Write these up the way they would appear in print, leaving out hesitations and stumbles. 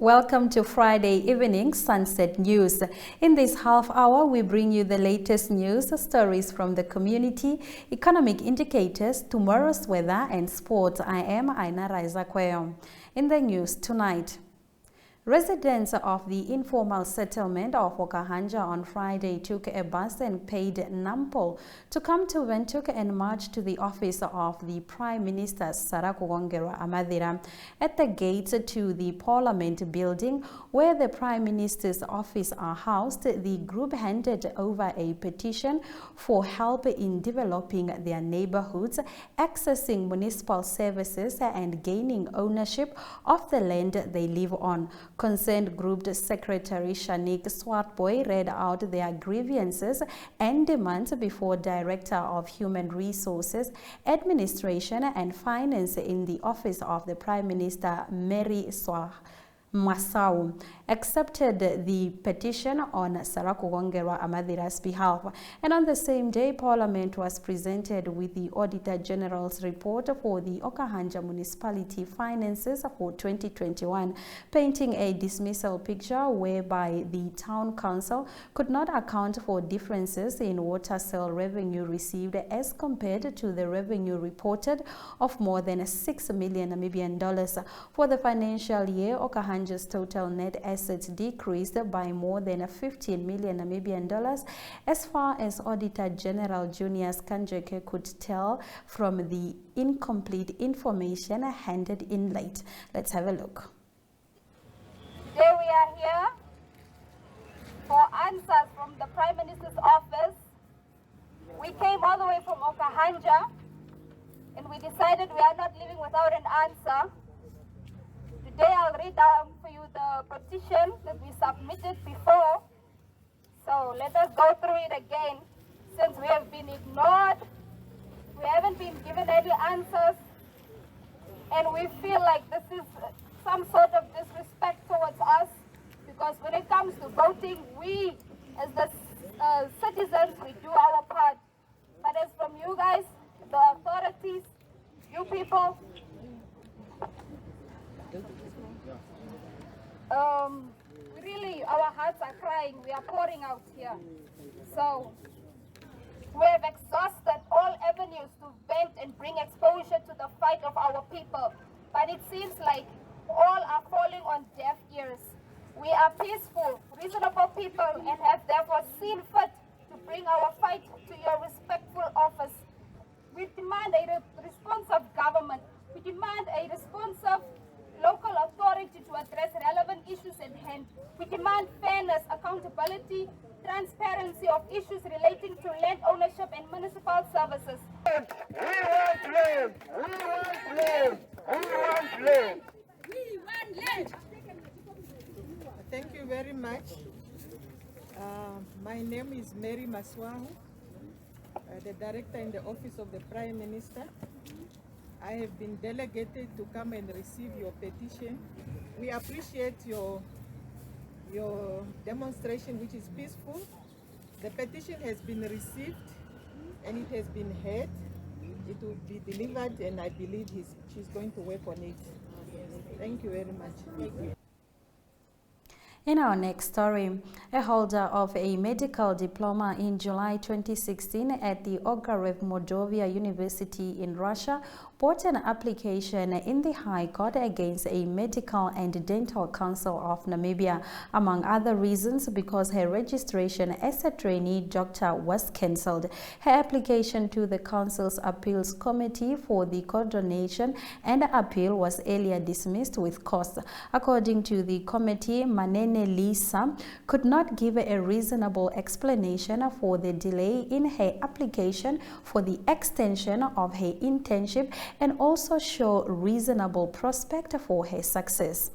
Welcome to Friday evening Sunset News. In this half hour, we bring you the latest news, stories from the community, economic indicators, tomorrow's weather and sports. I am Aina Raizakweyo. In the news tonight, residents of the informal settlement of Okahanja on Friday took a bus and paid Nampol to come to Windhoek and march to the office of the Prime Minister Sarakugongerwa Amadira. At the gates to the Parliament building, where the Prime Minister's office are housed, the group handed over a petition for help in developing their neighborhoods, accessing municipal services and gaining ownership of the land they live on. Concerned Group Secretary Shanik Swartboy read out their grievances and demands before Director of Human Resources, Administration and Finance in the Office of the Prime Minister, Mary Masau, accepted the petition on Sarakugongerwa Amadira's behalf. And on the same day, Parliament was presented with the Auditor General's report for the Okahanja Municipality finances for 2021, painting a dismissal picture whereby the Town Council could not account for differences in water sale revenue received as compared to the revenue reported of more than $6 million Namibian for the financial year. Okahanja's total net assets decreased by more than $15 million Namibian as far as Auditor General Junius Kanjeke could tell from the incomplete information handed in late. Let's have a look. Today we are here for answers from the Prime Minister's office. We came all the way from Okahanja and we decided we are not leaving without an answer. Today I'll read down for you the petition that we submitted before. So let us go through it again. Since we have been ignored, we haven't been given any answers, and we feel like this is some sort of disrespect towards us, because when it comes to voting, we as the citizens, we do our part. But as from you guys, the authorities, you people, really, our hearts are crying. We are pouring out here. So we have exhausted all avenues to vent and bring exposure to the fight of our people. But it seems like all are falling on deaf ears. We are peaceful, reasonable people and have therefore seen fit to bring our fight to your respectful office. We demand a responsive government. We demand a responsive local authority to address relevant issues at hand. We demand fairness, accountability, transparency of issues relating to land ownership and municipal services. We want land! We want land! We want land! We want land! Thank you very much. My name is Mary Maswahu, the Director in the Office of the Prime Minister. I have been delegated to come and receive your petition. We appreciate your demonstration, which is peaceful. The petition has been received and it has been heard. It will be delivered, and I believe she's going to work on it. Thank you very much. Thank you. In our next story, a holder of a medical diploma in July 2016 at the Gotv Mordovia University in Russia brought an application in the High Court against a Medical and Dental Council of Namibia, among other reasons because her registration as a trainee doctor was cancelled. Her application to the Council's Appeals Committee for the coordination and appeal was earlier dismissed with cause. According to the committee, Manene Lisa could not give a reasonable explanation for the delay in her application for the extension of her internship and also show reasonable prospect for her success.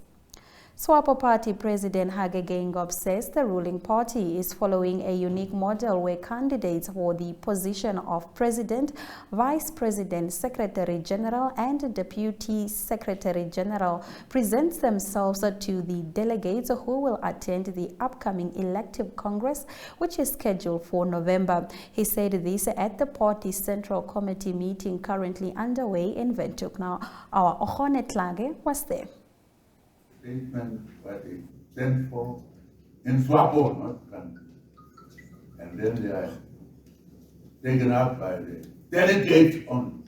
SWAPO Party President Hage Geingob says the ruling party is following a unique model where candidates for the position of President, Vice President, Secretary General and Deputy Secretary General present themselves to the delegates who will attend the upcoming elective Congress, which is scheduled for November. He said this at the party's Central Committee meeting currently underway in Windhoek. Now, our Ohone Tlage was there. statement what they stand for in Swapo, not country. And then they are taken up by the delegates only.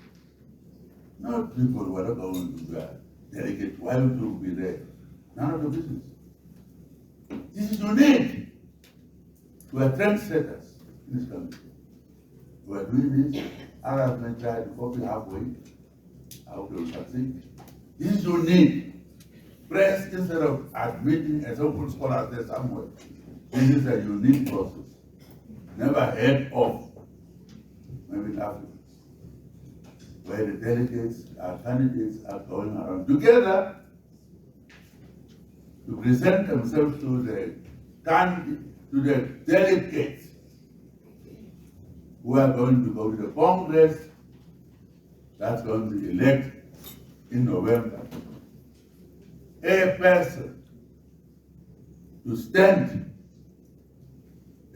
Not people who are going to be delegates. Why would you be there? None of the business. This is unique. We are trendsetters in this country. We are doing this. Others may try to copy halfway. How they will succeed. This is unique. Press, instead of admitting a so-called scholar there somewhere, this is a unique process. Never heard of, maybe in Africa, where the delegates, our candidates are going around together to present themselves to the delegates who are going to go to the Congress that's going to elect in November a person to stand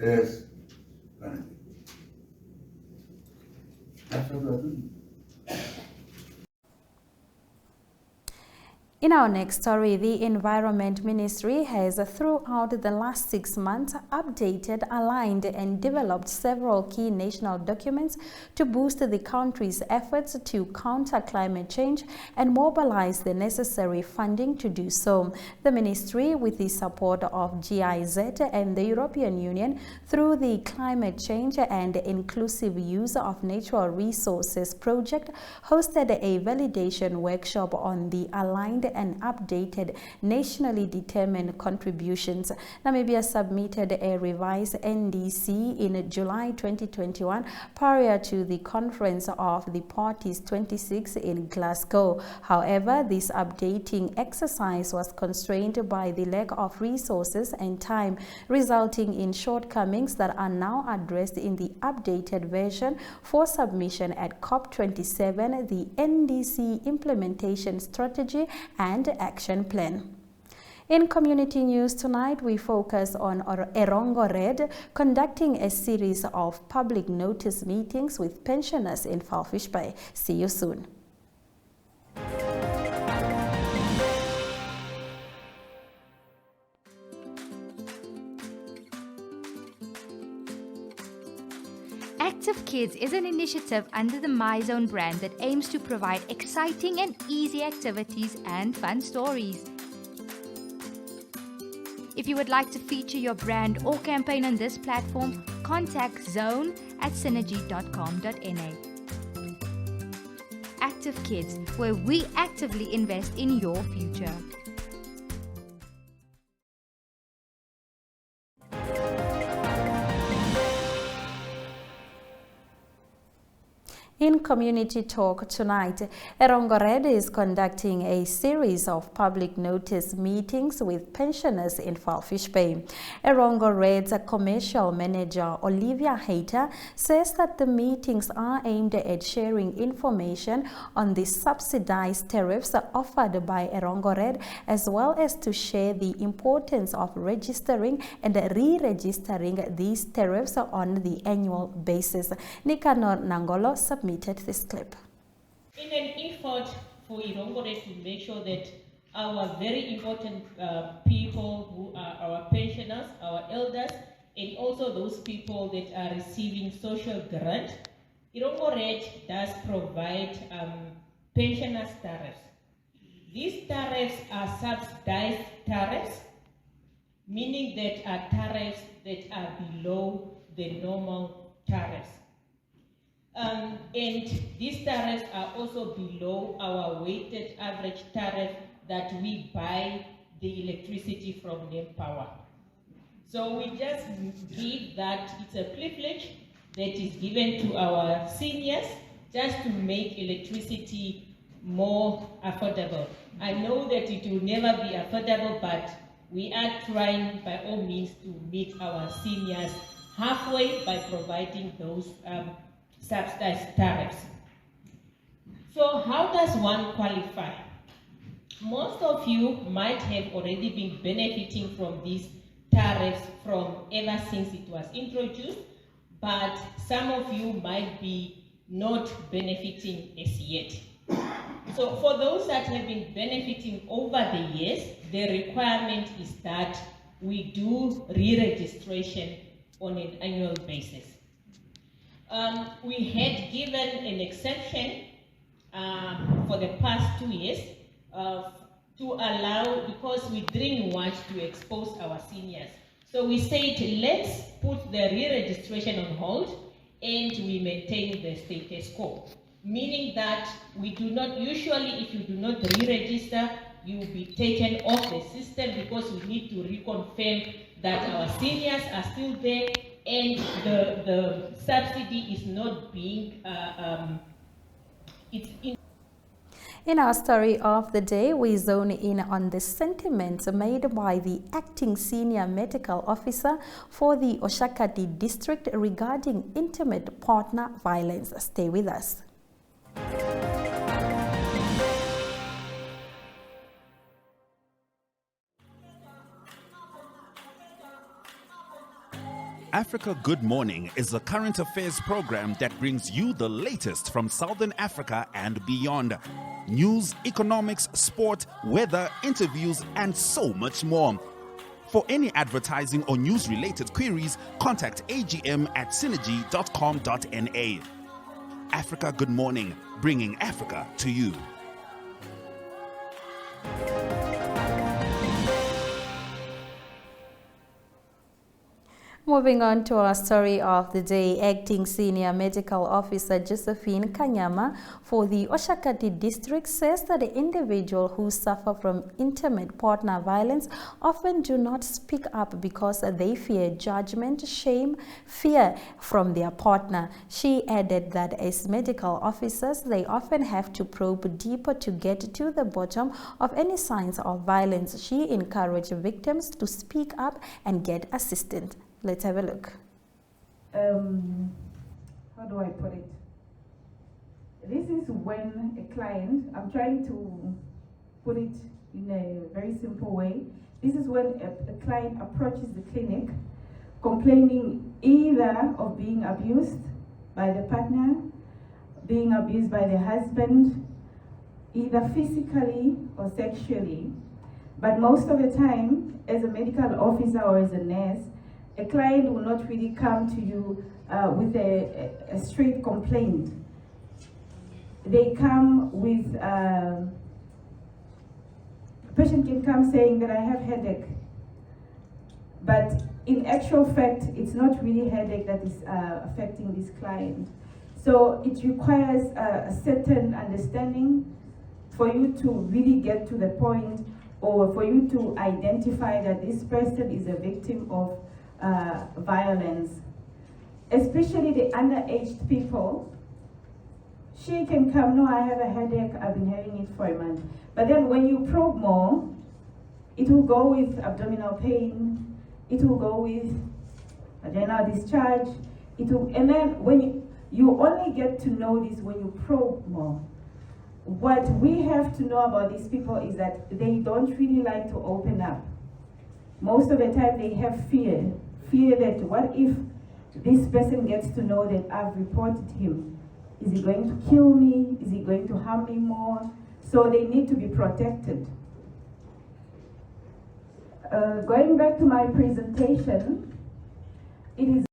as candidate. That's what we are doing. In our next story, the Environment Ministry has, throughout the last 6 months, updated, aligned and developed several key national documents to boost the country's efforts to counter climate change and mobilize the necessary funding to do so. The ministry, with the support of GIZ and the European Union, through the Climate Change and Inclusive Use of Natural Resources project, hosted a validation workshop on the aligned and updated nationally determined contributions. Namibia submitted a revised NDC in July 2021 prior to the Conference of the Parties 26 in Glasgow. However, this updating exercise was constrained by the lack of resources and time, resulting in shortcomings that are now addressed in the updated version for submission at COP27, the NDC Implementation Strategy and Action Plan. In community news tonight, we focus on Erongo Red conducting a series of public notice meetings with pensioners in Falfish Bay. See you soon. Active Kids is an initiative under the MyZone brand that aims to provide exciting and easy activities and fun stories. If you would like to feature your brand or campaign on this platform, contact zone@synergy.com.na. Active Kids, where we actively invest in your future. In Community Talk tonight, Erongo Red is conducting a series of public notice meetings with pensioners in Falfish Bay. Erongo Red's commercial manager, Olivia Hayter, says that the meetings are aimed at sharing information on the subsidized tariffs offered by Erongo Red, as well as to share the importance of registering and re-registering these tariffs on the annual basis. Nicanor Nangolo submitted this clip. In an effort for Erongo Red to make sure that our very important people who are our pensioners, our elders, and also those people that are receiving social grant, Erongo Red does provide pensioners tariffs. These tariffs are subsidized tariffs, meaning that are tariffs that are below the normal tariffs. And these tariffs are also below our weighted average tariff that we buy the electricity from NEM Power. So we just give that it's a privilege that is given to our seniors just to make electricity more affordable. I know that it will never be affordable, but we are trying by all means to meet our seniors halfway by providing those subsidized tariffs. So how does one qualify? Most of you might have already been benefiting from these tariffs from ever since it was introduced, but some of you might be not benefiting as yet. So for those that have been benefiting over the years, the requirement is that we do re-registration on an annual basis. We had given an exception for the past 2 years to allow, because we didn't want to expose our seniors. So we said, let's put the re-registration on hold and we maintain the status quo. Meaning that we do not, usually if you do not re-register, you will be taken off the system because we need to reconfirm that our seniors are still there and the subsidy is not being, In our story of the day, we zone in on the sentiments made by the acting senior medical officer for the Oshakati district regarding intimate partner violence. Stay with us. Africa Good Morning is a current affairs program that brings you the latest from Southern Africa and beyond. News, economics, sport, weather, interviews, and so much more. For any advertising or news-related queries, contact AGM at synergy.com.na. Africa Good Morning, bringing Africa to you. Moving on to our story of the day, acting senior medical officer Josephine Kanyama for the Oshakati district says that the individual who suffer from intimate partner violence often do not speak up because they fear judgment, shame, fear from their partner. She added that as medical officers, they often have to probe deeper to get to the bottom of any signs of violence. She encouraged victims to speak up and get assistance. Let's have a look. How do I put it? This is when a client, I'm trying to put it in a very simple way. This is when a client approaches the clinic complaining either of being abused by the partner, being abused by the husband, either physically or sexually. But most of the time, as a medical officer or as a nurse, a client will not really come to you with a straight complaint. They come with, a patient can come saying that I have headache, but in actual fact, it's not really headache that is affecting this client. So it requires a certain understanding for you to really get to the point, or for you to identify that this person is a victim of violence. Especially the underaged people, she can come, no, I have a headache, I've been having it for a month. But then when you probe more, it will go with abdominal pain, it will go with vaginal discharge, and then when you only get to know this when you probe more. What we have to know about these people is that they don't really like to open up. Most of the time they have fear that what if this person gets to know that I've reported him? Is he going to kill me? Is he going to harm me more? So they need to be protected. Going back to my presentation, it is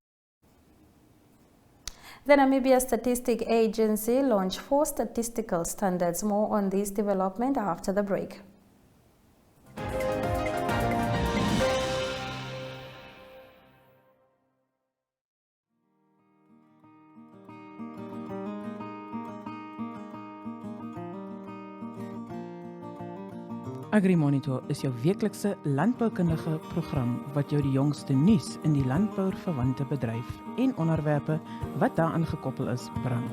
The Namibia Statistic Agency launched 4 statistical standards. More on this development after the break. AgriMonitor is jou weeklikse landboukundige program wat jou die jongste nuus in die landbouverwante bedryf en onderwerpe wat daaraan gekoppel is bring.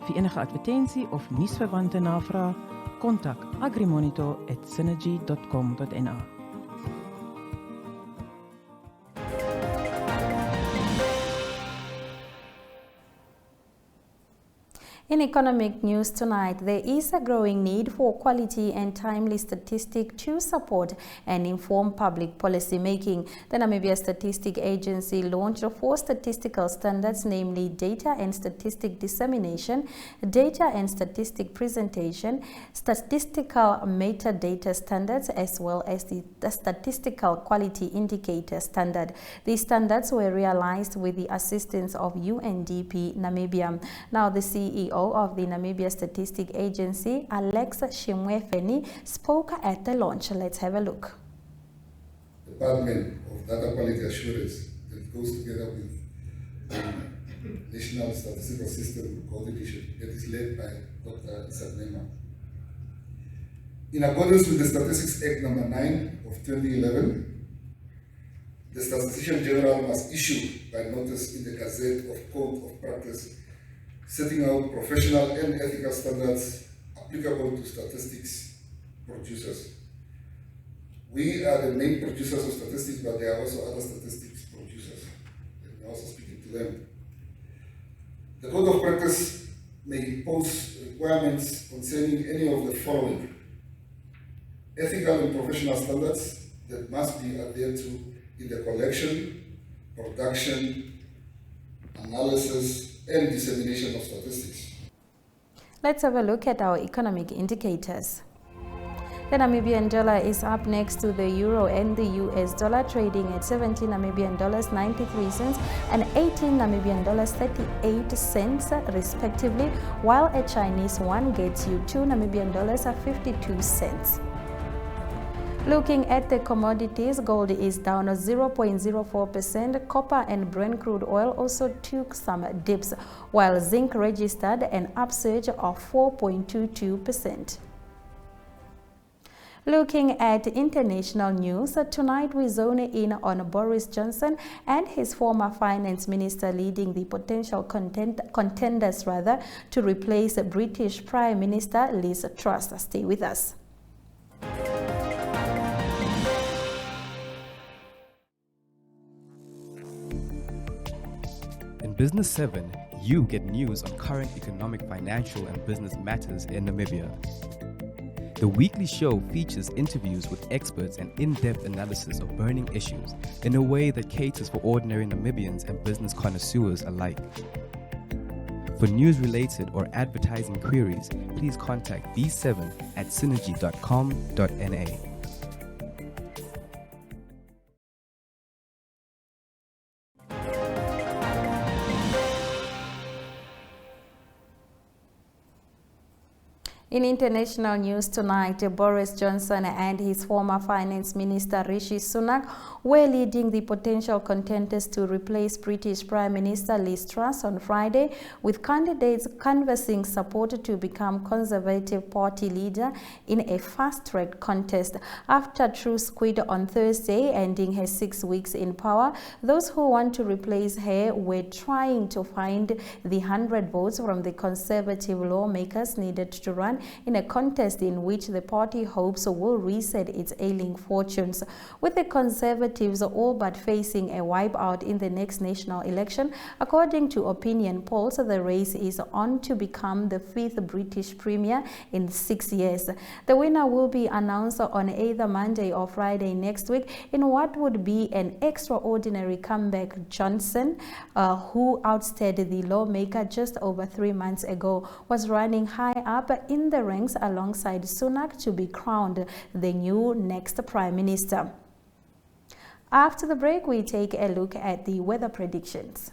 Vir enige advertensie of nuusverwante navrae, kontak agrimonitor@synergy.com.na. In economic news tonight, there is a growing need for quality and timely statistics to support and inform public policy making. The Namibia Statistics Agency launched 4 statistical standards, namely data and statistic dissemination, data and statistic presentation, statistical metadata standards, as well as the statistical quality indicator standard. These standards were realized with the assistance of UNDP Namibia. Now, the CEO of the Namibia Statistics Agency, Alex Shimwefeni, spoke at the launch. Let's have a look. Department of Data Quality Assurance that goes together with the National Statistical System Coordination that is led by Dr. Isadnema. In accordance with the Statistics Act number 9 of 2011, the Statistician General must issue by notice in the Gazette of Code of Practice setting out professional and ethical standards applicable to statistics producers. We are the main producers of statistics, but there are also other statistics producers, and we're also speaking to them. The Code of Practice may impose requirements concerning any of the following: ethical and professional standards that must be adhered to in the collection, production, analysis, and dissemination of statistics. Let's have a look at our economic indicators. The Namibian dollar is up next to the euro and the US dollar, trading at 17 Namibian dollars 93 cents and 18 Namibian dollars 38 cents respectively, while a Chinese yuan gets you 2 Namibian dollars 52 cents. Looking at the commodities, gold is down 0.04%. Copper and Brent crude oil also took some dips, while zinc registered an upsurge of 4.22%. Looking at international news, tonight we zone in on Boris Johnson and his former finance minister leading the potential contenders to replace British Prime Minister Liz Truss. Stay with us. In Business 7, you get news on current economic, financial, and business matters in Namibia. The weekly show features interviews with experts and in-depth analysis of burning issues in a way that caters for ordinary Namibians and business connoisseurs alike. For news-related or advertising queries, please contact B7 at synergy.com.na. In international news tonight, Boris Johnson and his former finance minister Rishi Sunak were leading the potential contenders to replace British Prime Minister Liz Truss on Friday, with candidates canvassing support to become Conservative Party leader in a fast-track contest. After Truss quit on Thursday, ending her 6 weeks in power, those who want to replace her were trying to find the 100 votes from the Conservative lawmakers needed to run in a contest in which the party hopes will reset its ailing fortunes. With the Conservatives all but facing a wipeout in the next national election, according to opinion polls, the race is on to become the 5th British Premier in 6 years. The winner will be announced on either Monday or Friday next week in what would be an extraordinary comeback. Johnson, who ousted the lawmaker just over 3 months ago, was running high up in the ranks alongside Sunak to be crowned the new next Prime Minister. After the break, we take a look at the weather predictions.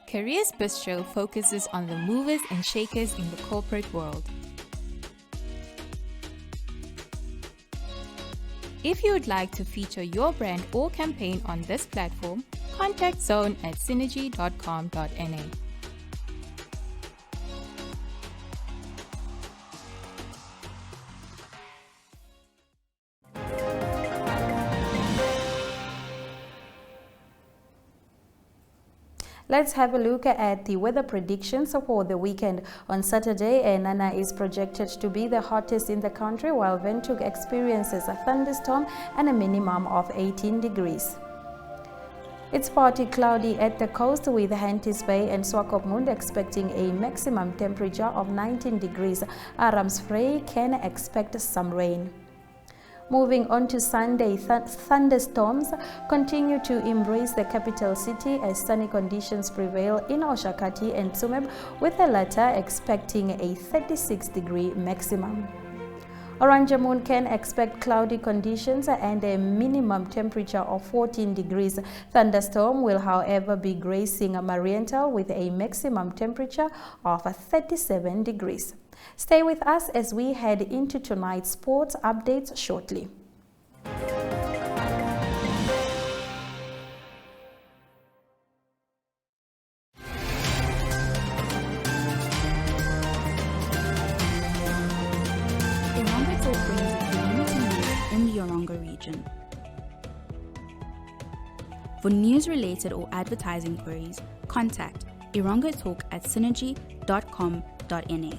Careers Bistro focuses on the movers and shakers in the corporate world. If you would like to feature your brand or campaign on this platform, contact Zone at synergy.com.na. Let's have a look at the weather predictions for the weekend. On Saturday, Nana is projected to be the hottest in the country, while Windhoek experiences a thunderstorm and a minimum of 18 degrees. It's partly cloudy at the coast, with Henties Bay and Swakopmund expecting a maximum temperature of 19 degrees. Aramsvlei can expect some rain. Moving on to Sunday, thunderstorms continue to embrace the capital city as sunny conditions prevail in Oshakati and Tsumeb, with the latter expecting a 36-degree maximum. Oranjemund can expect cloudy conditions and a minimum temperature of 14 degrees. Thunderstorm will, however, be gracing Mariental with a maximum temperature of 37 degrees. Stay with us as we head into tonight's sports updates shortly. Oneuptwo brings community news in the Orongo region. For news-related or advertising queries, contact irongotalk@synergy.com.na.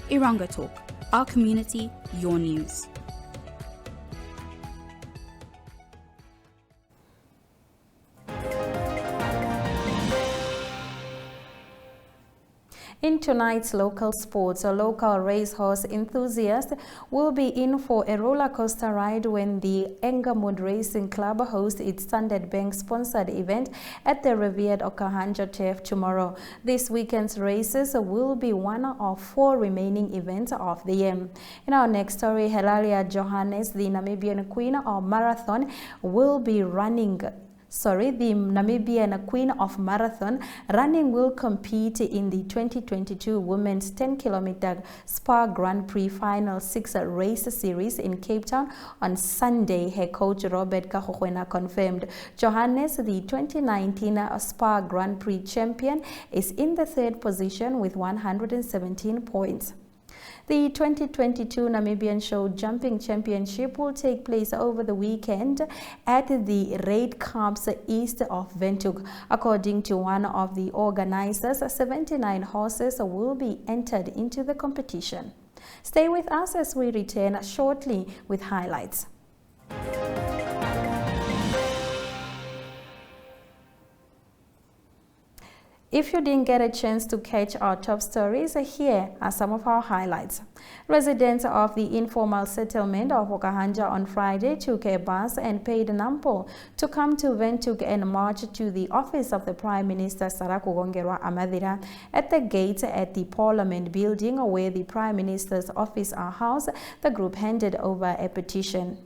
Orongo Talk, our community, your news. In tonight's local sports, a local racehorse enthusiast will be in for a roller coaster ride when the Engamud Racing Club hosts its Standard Bank sponsored event at the revered Okahanja Turf tomorrow. This weekend's races will be one of 4 remaining events of the year. In our next story, Helalia Johannes, the Namibian Queen of Marathon, will be running. The Namibian Queen of Marathon running will compete in the 2022 Women's 10-kilometer Spa Grand Prix Final 6 race series in Cape Town on Sunday, her coach Robert Kahokwena confirmed. Johannes, the 2019 Spa Grand Prix champion, is in the 3rd position with 117 points. The 2022 Namibian Show Jumping Championship will take place over the weekend at the Raid Camps east of Windhoek. According to one of the organizers, 79 horses will be entered into the competition. Stay with us as we return shortly with highlights. If you didn't get a chance to catch our top stories, here are some of our highlights. Residents of the informal settlement of Okahanja on Friday took a bus and paid Nampo to come to Windhoek and march to the office of the Prime Minister Saraku Gongerwa Amadira. At the gate at the Parliament building where the Prime Minister's office are housed, the group handed over a petition.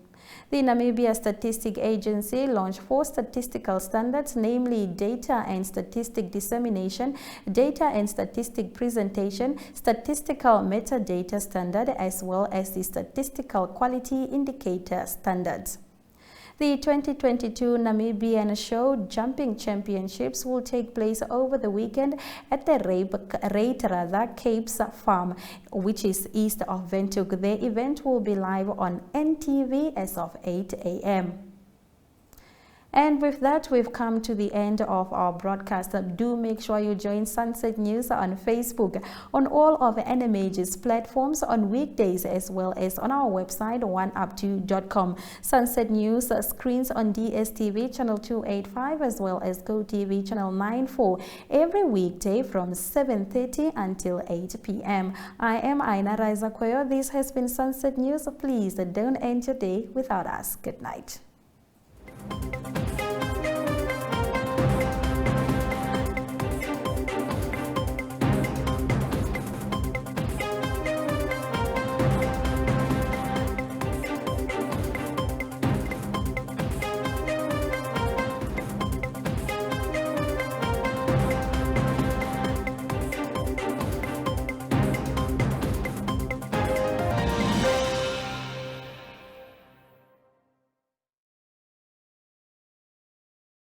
The Namibia Statistic Agency launched 4 statistical standards, namely Data and Statistic Dissemination, Data and Statistic Presentation, Statistical Metadata Standard, as well as the Statistical Quality Indicator Standards. The 2022 Namibian Show Jumping Championships will take place over the weekend at the Capes Farm, which is east of Windhoek. The event will be live on NTV as of 8 a.m. And with that, we've come to the end of our broadcast. Do make sure you join Sunset News on Facebook, on all of NMAG's platforms on weekdays, as well as on our website, oneuptwo.com. Sunset News screens on Dstv channel 285 as well as Gotv channel 94 every weekday from 7:30 until 8 p.m. I am Aina Raiza Koyo. This has been Sunset News. Please don't end your day without us. Good night.